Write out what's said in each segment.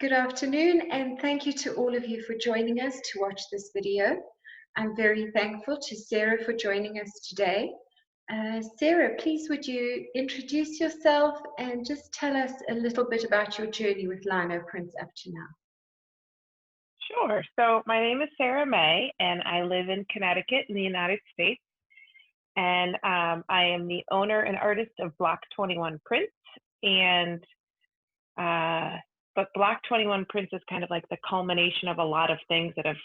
Good afternoon, and thank you to all of you for joining us to watch this video. I'm very thankful to Sarah for joining us today. Sarah, please would you introduce yourself and just tell us a little bit about your journey with linoprints up to now. Sure. So my name is Sarah May, and I live in Connecticut in the United States. And I am the owner and artist of Block21Prints. And but Block21Prints is kind of like the culmination of a lot of things that have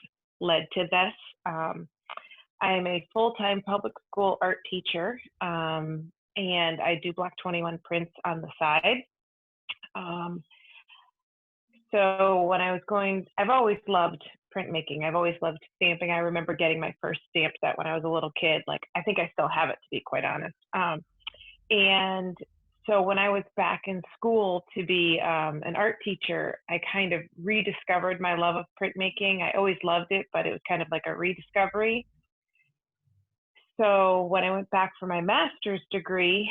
led to this. I am a full-time public school art teacher, and I do Block21Prints on the side. So when I was I've always loved printmaking. I've always loved stamping. I remember getting my first stamp set when I was a little kid. Like, I think I still have it, to be quite honest. And so when I was back in school to be an art teacher, I kind of rediscovered my love of printmaking. I always loved it, but it was kind of like a rediscovery. So when I went back for my master's degree,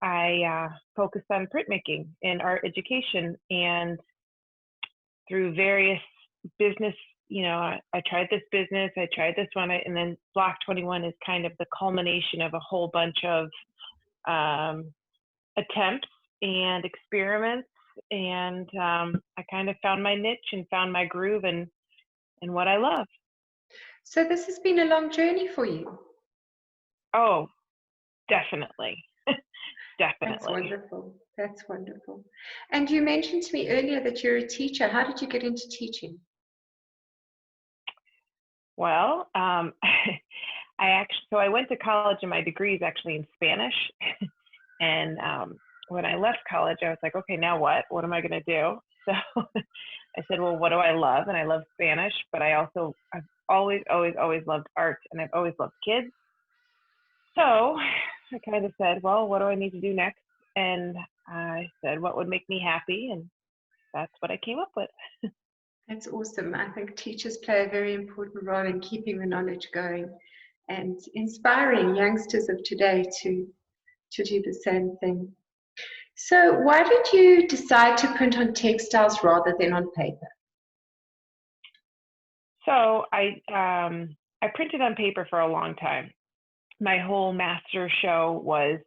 I focused on printmaking in art education, and through various business, I tried this business, I tried this one, and then Block21 is kind of the culmination of a whole bunch of attempts and experiments, and I kind of found my niche and found my groove and what I love. So this has been a long journey for you. Oh, definitely. Definitely. That's wonderful. That's wonderful. And you mentioned to me earlier that you're a teacher. How did you get into teaching? Well, I went to college, and my degree is actually in Spanish. And when I left college, I was like, okay, now what? What am I going to do? So I said, well, what do I love? And I love Spanish, but I've always loved art, and I've always loved kids. So I kind of said, well, what do I need to do next? And I said, what would make me happy? And that's what I came up with. That's awesome. I think teachers play a very important role in keeping the knowledge going and inspiring youngsters of today to do the same thing. So why did you decide to print on textiles rather than on paper? So I printed on paper for a long time. My whole master show was,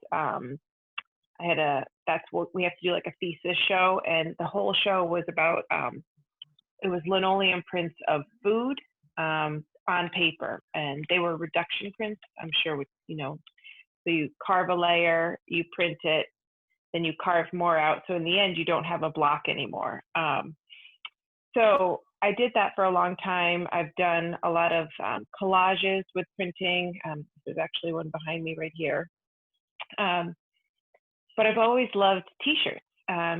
that's what we have to do, like a thesis show. And the whole show was about, it was linoleum prints of food on paper. And they were reduction prints, I'm sure, so you carve a layer, you print it, then you carve more out. So in the end, you don't have a block anymore. So I did that for a long time. I've done a lot of collages with printing. There's actually one behind me right here. But I've always loved t-shirts.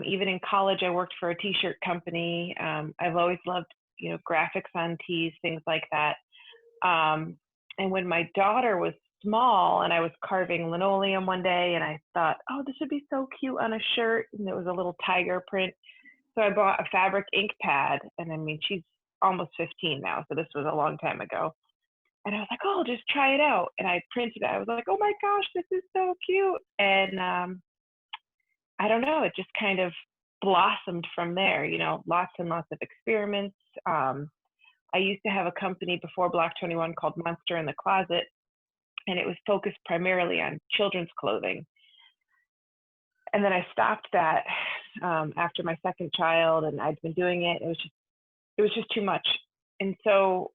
Even in college, I worked for a t-shirt company. I've always loved, graphics on tees, things like that. And when my daughter was small and I was carving linoleum one day, and I thought, oh, this would be so cute on a shirt. And it was a little tiger print. So I bought a fabric ink pad, and I mean, she's almost 15 now, so this was a long time ago. And I was like, oh, I'll just try it out. And I printed it. I was like, oh my gosh, this is so cute. And I don't know, it just kind of blossomed from there, lots and lots of experiments. I used to have a company before Block21 called Monster in the Closet, and it was focused primarily on children's clothing. And then I stopped that after my second child, and I'd been doing it. It was just too much. And so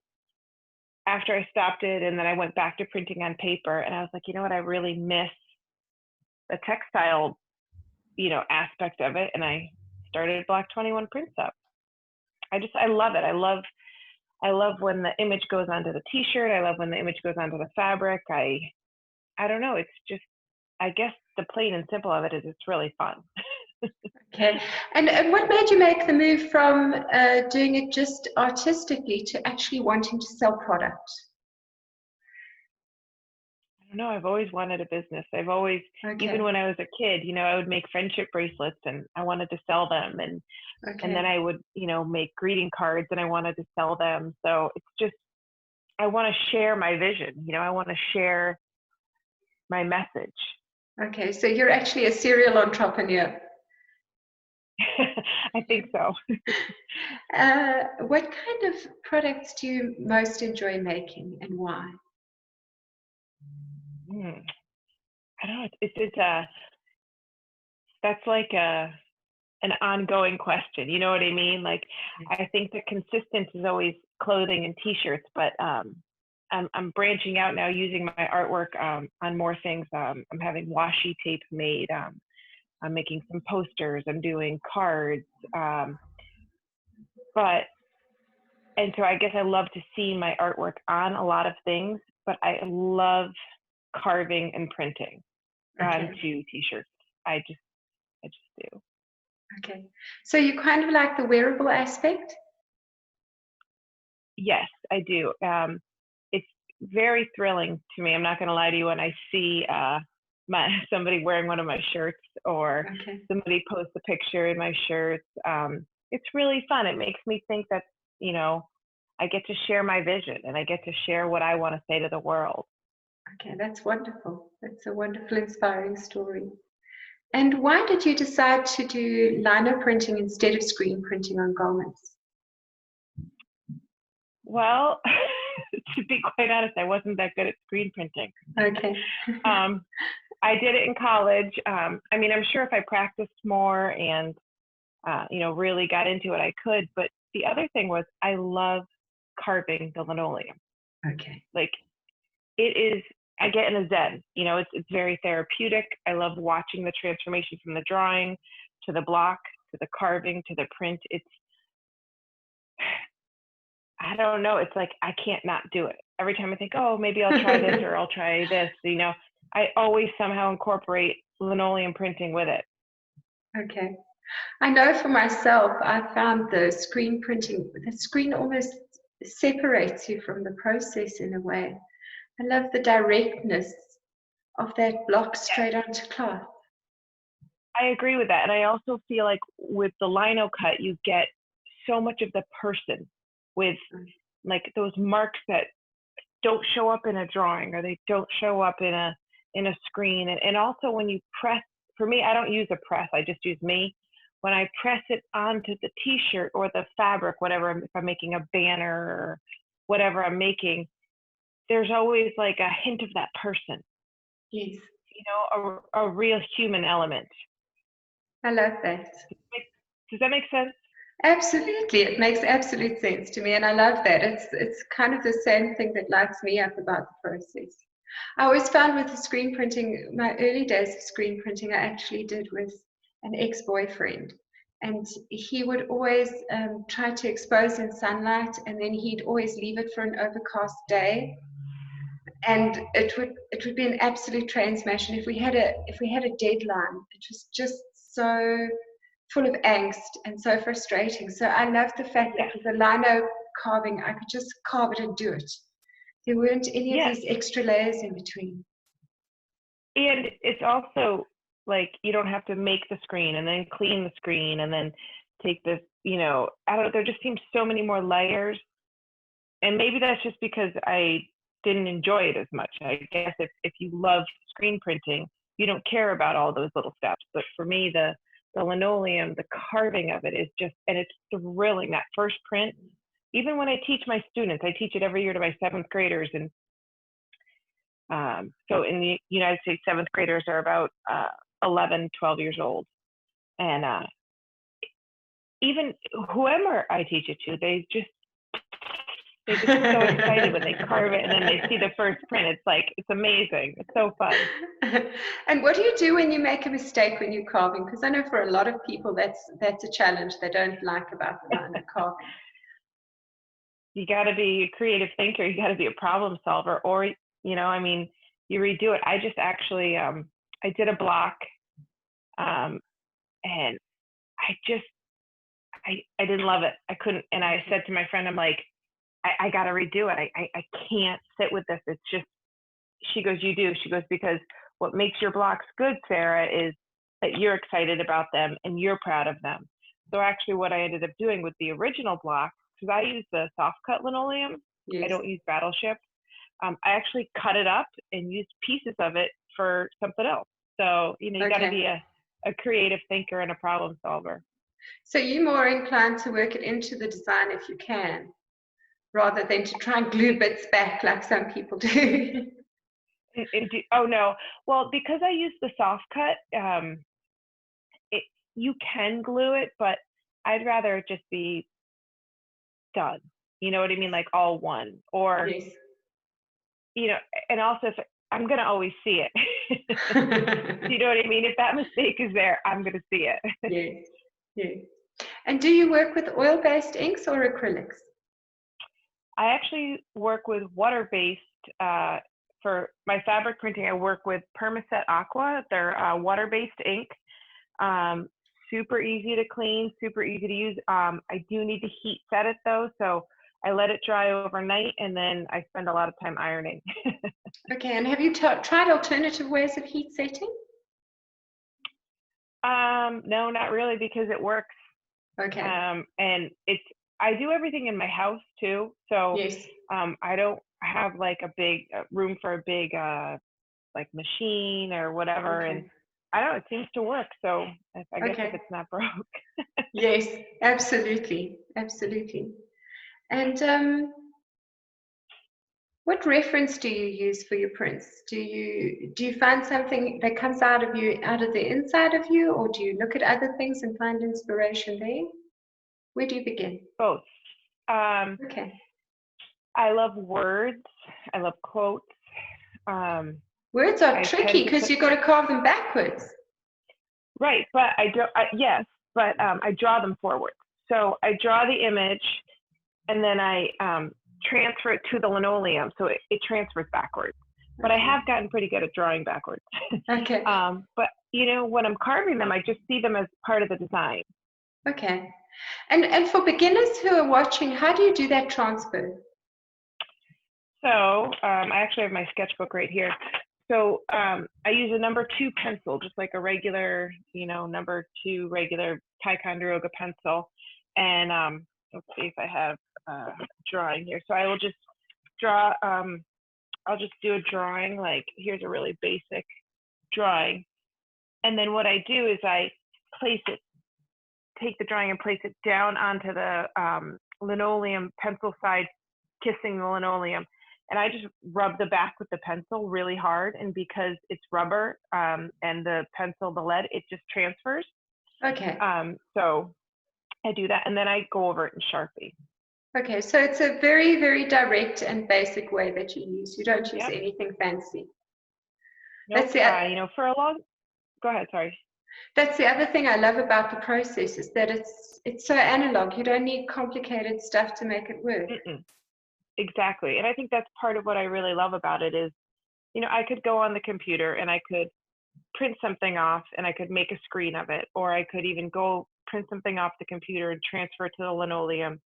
after I stopped it, and then I went back to printing on paper, and I was like, you know what, I really miss the textile, aspect of it. And I started Block21Prints up. I love it. I love when the image goes onto the t-shirt. I love when the image goes onto the fabric. I don't know. It's just, I guess the plain and simple of it is it's really fun. Okay. And what made you make the move from doing it just artistically to actually wanting to sell product? I don't know. I've always wanted a business. I've always, even when I was a kid, I would make friendship bracelets, and I wanted to sell them. And then I would, make greeting cards, and I wanted to sell them. So it's just, I want to share my vision. I want to share my message. Okay, so you're actually a serial entrepreneur. I think so. What kind of products do you most enjoy making and why? I don't know. That's like an ongoing question. You know what I mean? Like, I think the consistent is always clothing and t-shirts, but I'm branching out now using my artwork on more things. I'm having washi tape made. I'm making some posters. I'm doing cards. And so I guess I love to see my artwork on a lot of things, but I love carving and printing onto t-shirts. I just do. Okay. So you kind of like the wearable aspect? Yes, I do. It's very thrilling to me. I'm not going to lie to you when I see somebody wearing one of my shirts, or somebody posts a picture in my shirts. It's really fun. It makes me think that, I get to share my vision and I get to share what I want to say to the world. Okay, that's wonderful. That's a wonderful, inspiring story. And why did you decide to do lino printing instead of screen printing on garments? Well, to be quite honest, I wasn't that good at screen printing. Okay. I did it in college. I'm sure if I practiced more and, really got into it, I could. But the other thing was I love carving the linoleum. Okay. Like, it is, I get in a zen, it's very therapeutic. I love watching the transformation from the drawing to the block, to the carving, to the print. I don't know. It's like, I can't not do it. Every time I think, oh, maybe I'll try this or I'll try this, I always somehow incorporate linoleum printing with it. Okay. I know for myself, I found the screen printing, the screen almost separates you from the process in a way. I love the directness of that block straight onto cloth. I agree with that. And I also feel like with the lino cut, you get so much of the person with like those marks that don't show up in a drawing, or they don't show up in a screen. And also when you press, for me, I don't use a press, I just use me. When I press it onto the t-shirt or the fabric, whatever, if I'm making a banner or whatever I'm making, there's always like a hint of that person. Yes. A real human element. I love that. Does that make sense? Absolutely. It makes absolute sense to me, and I love that. It's kind of the same thing that lights me up about the process. I always found with the screen printing, my early days of screen printing, I actually did with an ex-boyfriend, and he would always try to expose in sunlight, and then he'd always leave it for an overcast day, and it would be an absolute train smash. And if we had a deadline, it was just so full of angst and so frustrating. So I love the fact that with the lino carving, I could just carve it and do it. There weren't any of these extra layers in between. And it's also like, you don't have to make the screen and then clean the screen and then take this, I don't know, there just seems so many more layers. And maybe that's just because I didn't enjoy it as much. I guess if you love screen printing, you don't care about all those little steps. But for me, the linoleum, the carving of it is just, and it's thrilling. That first print, even when I teach my students, I teach it every year to my 7th graders. And so in the United States, 7th graders are about 11, 12 years old. And even whoever I teach it to, they're just so excited when they carve it and then they see the first print. It's like, it's amazing. It's so fun. And what do you do when you make a mistake when you're carving? Because I know for a lot of people that's a challenge they don't like about the lino carving. You got to be a creative thinker. You got to be a problem solver, or you redo it. I just actually I did a block, and I didn't love it. I couldn't, and I said to my friend, I'm like, I got to redo it. I can't sit with this. It's just, she goes, you do. She goes, because what makes your blocks good, Sarah, is that you're excited about them and you're proud of them. So actually what I ended up doing with the original block, because I use the soft cut linoleum, I don't use Battleship. I actually cut it up and used pieces of it for something else. So, you got to be a creative thinker and a problem solver. So you're more inclined to work it into the design if you can, rather than to try and glue bits back like some people do. Oh no, well, because I use the soft cut, you can glue it, but I'd rather it just be done. You know what I mean? Like all one, or Yes. and also if I'm gonna always see it. You know what I mean? If that mistake is there, I'm gonna see it. Yes. Yes. And do you work with oil-based inks or acrylics? I actually work with water-based. For my fabric printing, I work with Permaset Aqua. They're water-based ink. Super easy to clean, super easy to use. I do need to heat set it though, so I let it dry overnight, and then I spend a lot of time ironing. Okay, and have you tried alternative ways of heat setting? No, not really, because it works. Okay. And I do everything in my house too, so Yes. I don't have like a big room for a big like machine or whatever, Okay. and I don't know, it seems to work, so I guess Okay. if it's not broke. Yes, absolutely, absolutely. And what reference do you use for your prints? Do you find something that comes out of the inside of you, or do you look at other things and find inspiration there? Where do you begin? Both. Okay. I love words. I love quotes. Words are I tricky tend to because put you've got to carve them backwards. right, but yes, but I draw them forward. So I draw the image, and then I transfer it to the linoleum, so it transfers backwards. But I have gotten pretty good at drawing backwards. Okay. But when I'm carving them, I just see them as part of the design. Okay. And for beginners who are watching, how do you do that transfer? So I actually have my sketchbook right here. So I use a number 2 pencil, just like a regular, number 2 regular Ticonderoga pencil. And let's see if I have drawing here. So I will just draw, I'll just do a drawing, like here's a really basic drawing. And then what I do is I take the drawing and place it down onto the linoleum pencil side, kissing the linoleum. And I just rub the back with the pencil really hard. And because it's rubber and the pencil, the lead, it just transfers. Okay. So I do that, and then I go over it in Sharpie. Okay, so it's a very, very direct and basic way that you use. You don't use Yep. anything fancy. Nope. For a long. Go ahead. Sorry. That's the other thing I love about the process is that it's so analog. You don't need complicated stuff to make it work. Exactly, and I think that's part of what I really love about it is, I could go on the computer and I could print something off and I could make a screen of it, or I could even go print something off the computer and transfer it to the linoleum.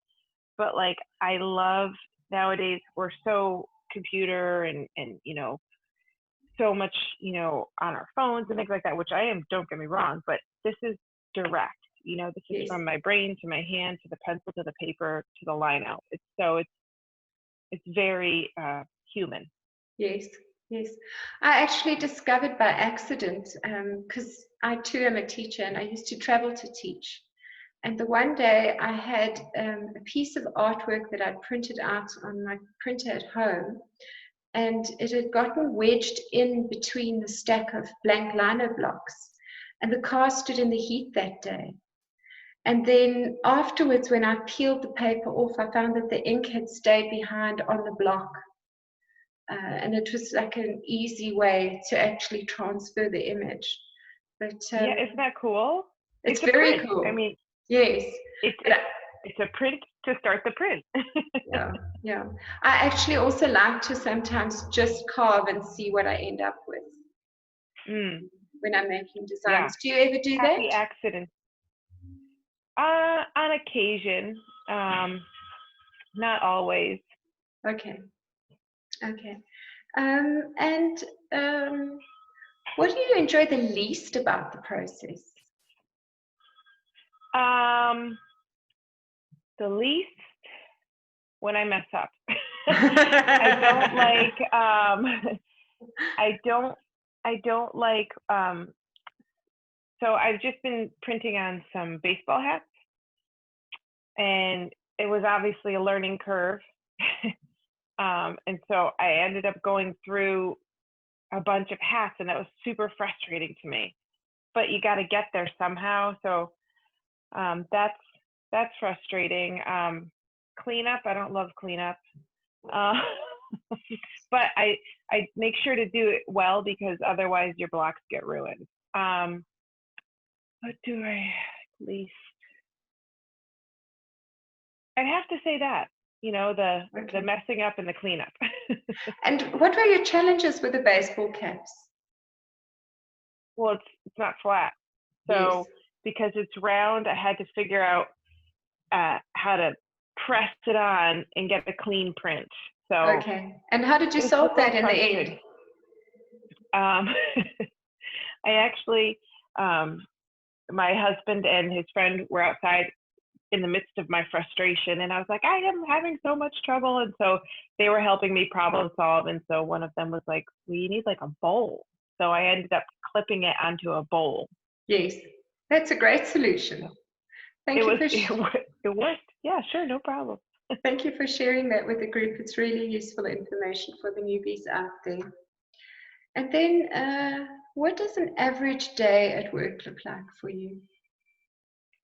But like, I love nowadays we're so computer and so much on our phones and things like that, which I am, don't get me wrong, but this is direct. This is Yes. from my brain to my hand to the pencil to the paper to the line out. It's very human. Yes, yes. I actually discovered by accident, because I too am a teacher and I used to travel to teach. And the one day I had a piece of artwork that I'd printed out on my printer at home, and it had gotten wedged in between the stack of blank lino blocks. And the car stood in the heat that day. And then afterwards, when I peeled the paper off, I found that the ink had stayed behind on the block. And it was like an easy way to actually transfer the image. But yeah, isn't that cool? It's very print. cool. I mean, yes, it's a print to start the print. yeah. I actually also like to sometimes just carve and see what I end up with when I'm making designs. Yeah. Do you ever do Happy that? accident. On occasion, not always. Okay. And what do you enjoy the least about the process? The least, when I mess up. I don't like So I've just been printing on some baseball hats, and it was obviously a learning curve. And so I ended up going through a bunch of hats, and that was super frustrating to me. But you got to get there somehow. So that's frustrating. Cleanup, I don't love cleanup. But I make sure to do it well, because otherwise your blocks get ruined. What do I least? I'd have to say that, the messing up and the cleanup. And what were your challenges with the baseball caps? Well, it's not flat. So because it's round, I had to figure out how to press it on and get a clean print. So okay. And how did you solve that in the end? I actually, my husband and his friend were outside in the midst of my frustration, and I was like, I am having so much trouble. And so they were helping me problem solve. And so one of them was like, we need like a bowl. So I ended up clipping it onto a bowl. Yes, that's a great solution. Thank you. It worked. Yeah, sure, no problem. Thank you for sharing that with the group. It's really useful information for the newbies out there. And then, what does an average day at work look like for you?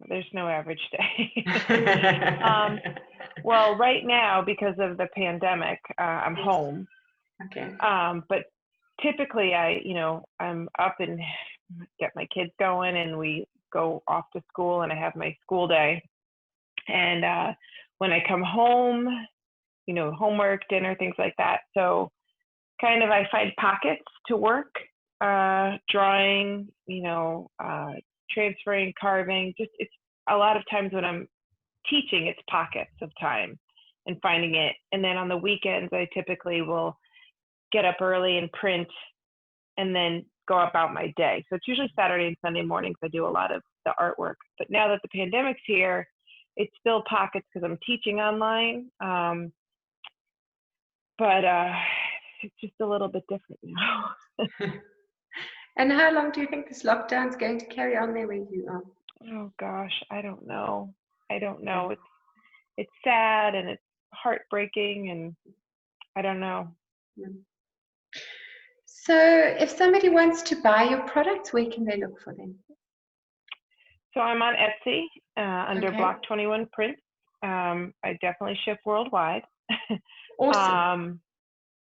There's no average day. Well, right now, because of the pandemic, I'm home. Okay. But typically I'm up and get my kids going, and we go off to school, and I have my school day. And when I come home, homework, dinner, things like that. So kind of I find pockets to work, drawing, transferring, carving. Just, it's a lot of times when I'm teaching, it's pockets of time and finding it. And then on the weekends, I typically will get up early and print, and then go about my day. So it's usually Saturday and Sunday mornings I do a lot of the artwork. But now that the pandemic's here, it's still pockets because I'm teaching online. But it's just a little bit different now. And how long do you think this lockdown is going to carry on there where you are? Oh gosh, I don't know. It's sad, and it's heartbreaking, and I don't know. So if somebody wants to buy your products, where can they look for them? So I'm on Etsy under Block21Prints. I definitely ship worldwide. Awesome.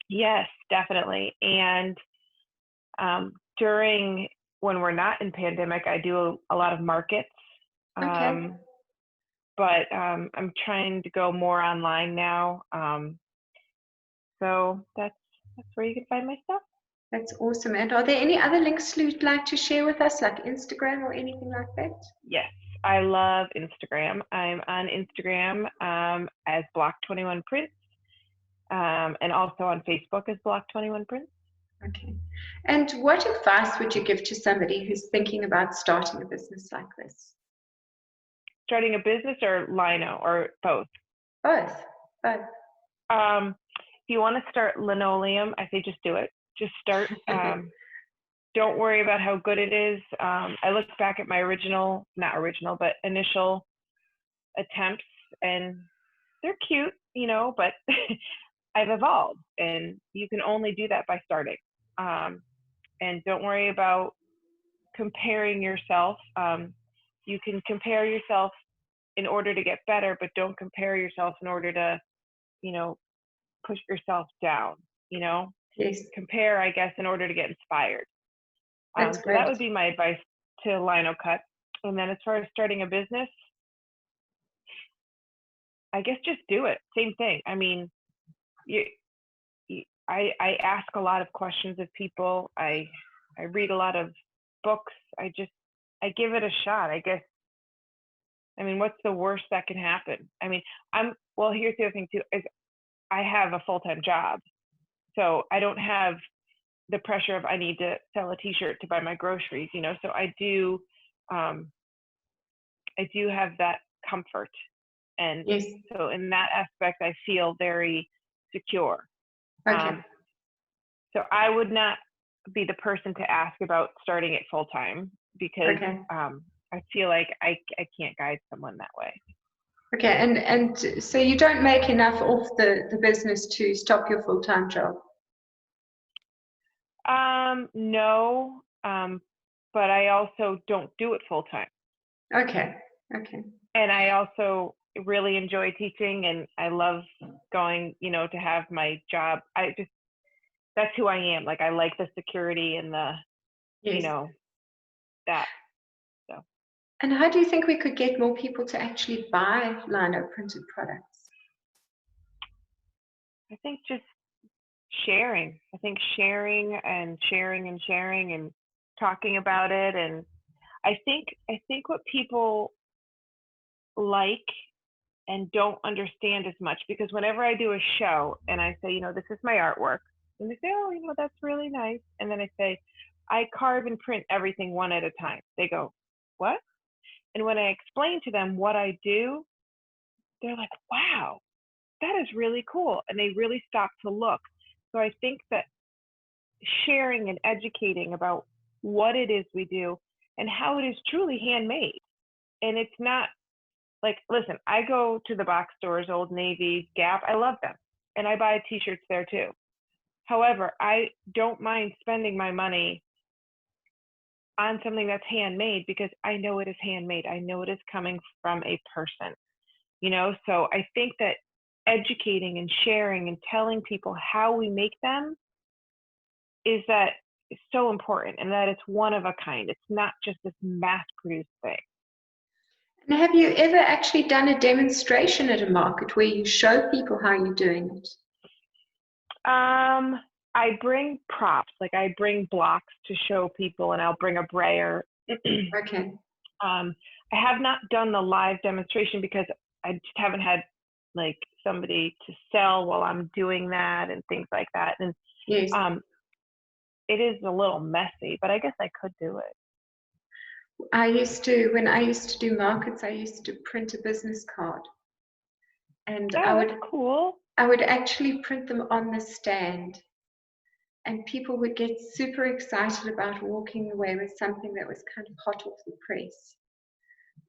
Yes, definitely. And during when we're not in pandemic, I do a lot of markets. But I'm trying to go more online now. So that's where you can find my stuff. That's awesome. And are there any other links you'd like to share with us, like Instagram or anything like that? Yes, I love Instagram. I'm on Instagram as Block21Prints, and also on Facebook as Block21Prints. Okay. And what advice would you give to somebody who's thinking about starting a business like this? Starting a business or lino, or both? Both. If you want to start linoleum, I say just do it. Just start. Don't worry about how good it is. I look back at my initial attempts, and they're cute, but I've evolved, and you can only do that by starting. And don't worry about comparing yourself. You can compare yourself in order to get better, but don't compare yourself in order to, push yourself down, Yes. Compare, I guess, in order to get inspired. That's so great. that would be my advice to lino cut. And then as far as starting a business, I guess just do it. Same thing. I mean, I ask a lot of questions of people. I read a lot of books. I give it a shot, I guess. I mean, what's the worst that can happen? I mean, here's the other thing too, is I have a full-time job. So I don't have the pressure of I need to sell a t-shirt to buy my groceries, so I do have that comfort. And yes. So in that aspect, I feel very secure. Okay. So I would not be the person to ask about starting it full-time. because Okay. I feel like I can't guide someone that way. Okay, and so you don't make enough off the business to stop your full-time job? No, but I also don't do it full time. Okay, okay. And I also really enjoy teaching, and I love going, to have my job. That's who I am. Like, I like the security and the, Yes. that. So. And how do you think we could get more people to actually buy lino printed products? I think just sharing. I think sharing and talking about it. And I think what people like and don't understand as much, because whenever I do a show and I say, this is my artwork, and they say, oh, that's really nice. And then I say, I carve and print everything one at a time. They go, what? And when I explain to them what I do, they're like, wow, that is really cool. And they really stop to look. So I think that sharing and educating about what it is we do and how it is truly handmade. And it's not like, listen, I go to the box stores, Old Navy, Gap, I love them. And I buy t-shirts there too. However, I don't mind spending my money on something that's handmade because I know it is handmade. I know it is coming from a person, So I think that educating and sharing and telling people how we make them is so important, and that it's one of a kind. It's not just this mass-produced thing. And have you ever actually done a demonstration at a market where you show people how you're doing it? I bring props, like I bring blocks to show people, and I'll bring a brayer. Okay. I have not done the live demonstration because I just haven't had like somebody to sell while I'm doing that and things like that. And yes. It is a little messy, but I guess I could do it. When I used to do markets, I used to print a business card. And that's cool. I would actually print them on the stand. And people would get super excited about walking away with something that was kind of hot off the press.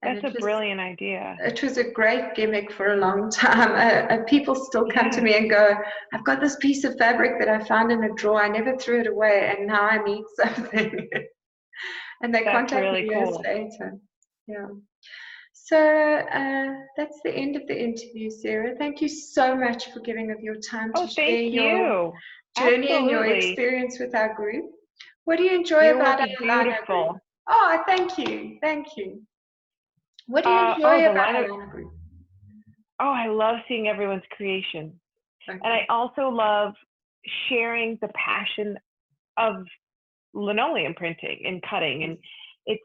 That's a brilliant idea. It was a great gimmick for a long time. People still come to me and go, I've got this piece of fabric that I found in a drawer. I never threw it away, and now I need something. And they contact me years later. Yeah. So that's the end of the interview, Sarah. Thank you so much for giving of your time to share your journey and your experience with our group. What do you enjoy about our lino group? Oh, thank you. Thank you. What do you enjoy about our lino group? Oh, I love seeing everyone's creation. Okay. And I also love sharing the passion of linoleum printing and cutting. And it's,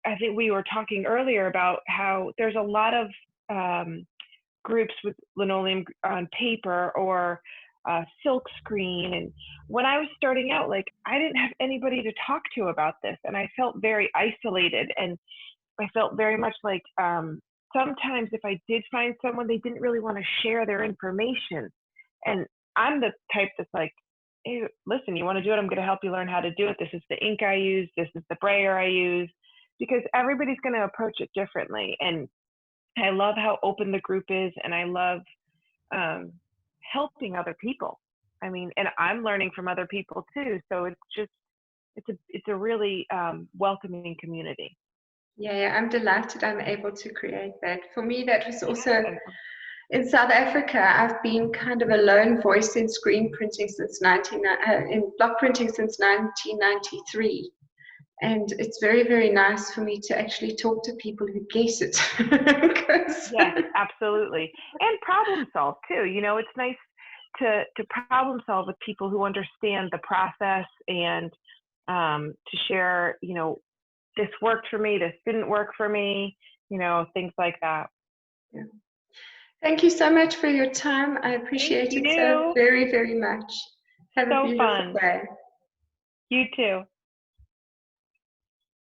I think we were talking earlier about how there's a lot of groups with linoleum on paper or silk screen. And when I was starting out, like, I didn't have anybody to talk to about this. And I felt very isolated. And I felt very much like sometimes if I did find someone, they didn't really want to share their information. And I'm the type that's like, hey, listen, you want to do it? I'm going to help you learn how to do it. This is the ink I use. This is the brayer I use, because everybody's going to approach it differently. And I love how open the group is, and I love helping other people. I mean, and I'm learning from other people too. So it's a really welcoming community. Yeah, I'm delighted I'm able to create that. For me, that was also in South Africa. I've been kind of a lone voice in screen printing in block printing since 1993. And it's very, very nice for me to actually talk to people who get it. Yes, absolutely. And problem solve too. It's nice to problem solve with people who understand the process, and to share, this worked for me, this didn't work for me, things like that. Yeah. Thank you so much for your time. I appreciate it so very, very much. Have a beautiful day. You too.